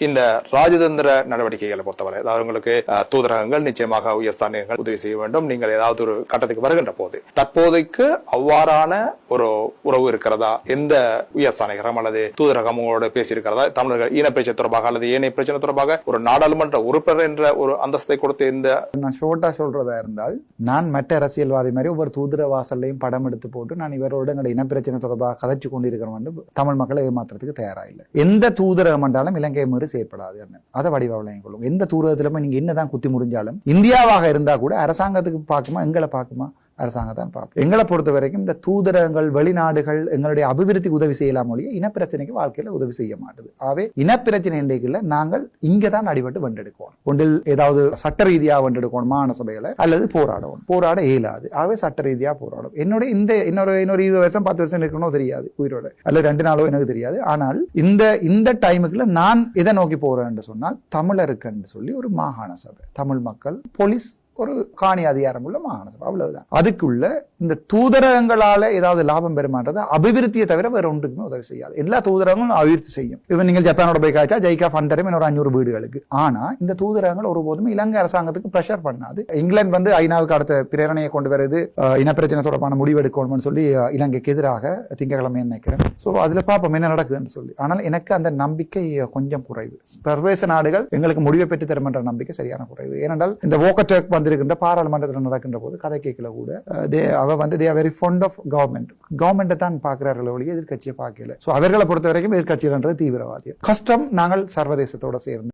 இந்த ராஜதந்திர நடவடிக்கைகளை பொறுத்தவரை அதாவது உங்களுக்கு தூதரகங்கள் நிச்சயமாக உயர்ஸ்தானியங்கள் உதவி செய்ய வேண்டும். நீங்கள் ஏதாவது ஒரு கட்டத்துக்கு வருகின்ற போது தற்போதைக்கு அவ்வாறான ஒரு உறவு இருக்கிறதா? எந்த உயர்ஸ்தானிகரம் அல்லது தூதரகம் உங்களோட பேசியிருக்கிறதா? தமிழர்கள் ஈன பிரச்சனை தொடர்பாக அல்லது ஏனைய பிரச்சனை தொடர்பாக ஒரு நாடாளுமன்ற உறுப்பினர் என்ற ஒரு அந்தஸ்தை கொடுத்து இந்த நான் ஷோர்ட்டா சொல்றதா இருந்தால், நான் மற்ற அரசியல்வாதி மாதிரி ஒவ்வொரு தூதர வாசல்லையும் படம் எடுத்து போட்டு நான் இவரோட எங்களோட இனப்பிரச்சனை தொடர்பாக கதைச்சு கொண்டிருக்கிறோம் என்று தமிழ் மக்களை ஏமாத்துறதுக்கு தயாராக எந்த தூதரகம் என்றாலும் இலங்கை மீறி செய்யப்படாது. அதை வடிவாக கொள்ளும். எந்த தூதரகத்திலுமே நீங்க என்னதான் குத்தி முடிஞ்சாலும் இந்தியாவாக இருந்தா கூட அரசாங்கத்துக்கு பார்க்குமா எங்களை பார்க்குமா? அரசாங்கம் தான் பார்ப்போம். எங்களை பொறுத்த வரைக்கும் இந்த தூதரகங்கள் வெளிநாடுகள் எங்களுடைய அபிவிருத்திக்கு உதவி செய்யலாம் மொழிய இனப்பிரச்சனைக்கு வாழ்க்கையில உதவி செய்ய மாட்டுது. ஆகவே இனப்பிரச்சனை இன்றைக்குள்ள நாங்கள் இங்கதான் அடிபட்டு வெண்டெடுக்கணும். ஒன்றில் ஏதாவது சட்ட ரீதியாக வெண்டெடுக்கணும் மாகாண சபைகளை, அல்லது போராடணும். போராட இயலாது. ஆகவே சட்ட ரீதியா போராடும். என்னுடைய இன்னொரு 20 வருஷம் 10 வருஷம் இருக்கணும் தெரியாது உயிரோட, அல்லது 2 நாளோ எனக்கு தெரியாது. ஆனால் இந்த டைமுக்குள்ள நான் எதை நோக்கி போறேன் என்று சொன்னால், தமிழருக்கு சொல்லி ஒரு மாகாண சபை, தமிழ் மக்கள், போலீஸ், ஒரு காணி அதிகாரம் உள்ள மாகாண சபை, அவ்வளவுதான். அதுக்குள்ள இந்த தூதரகங்களால ஏதாவது லாபம் பெறுமான்றது அபிவிருத்தியை தவிர வேற ஒன்றுக்குமே உதவி செய்யாது. எல்லா தூதரகங்களும் அபிவிருத்தி செய்யும். இவன் நீங்கள் ஜப்பானோட போய் காய்ச்சா ஜெய்கா ஃபண்ட் தரும் ஒரு 500 வீடுகளுக்கு. ஆனா இந்த தூதரகங்கள் ஒருபோதும் இலங்கை அரசாங்கத்துக்கு பிரஷர் பண்ணாது. இங்கிலாந்து வந்து ஐநாவுக்கு அடுத்த பிரேரணையை கொண்டு வருது, இனப்பிரச்சனை தொடர்பான முடிவு எடுக்கணும்னு சொல்லி இலங்கைக்கு எதிராக திங்கட்கிழமை நினைக்கிறேன். சோ அதுல பாப்போம் என்ன நடக்குதுன்னு சொல்லி. ஆனால் எனக்கு அந்த நம்பிக்கை கொஞ்சம் குறைவு. சர்வதேச நாடுகள் எங்களுக்கு முடிவை பெற்று தரும் என்ற நம்பிக்கை சரியான குறைவு. ஏனென்றால் இந்த வோக்கர் வந்திருக்கின்ற பாராளுமன்றத்தில் நடக்கின்ற போது கதை கேட்கல கூட அவ வந்து they are very fond of government. கவர்மெண்ட்டை தான் பார்க்கிறார்கள் ஒழிய எதிர்கட்சியை பார்க்கல. சோ அவர்களை பொறுத்த வரைக்கும் எதிர்கட்சிகள்ன்றது தீவிரவாதி. கஷ்டம் நாங்கள் சர்வதேசத்தோட சேர்ந்து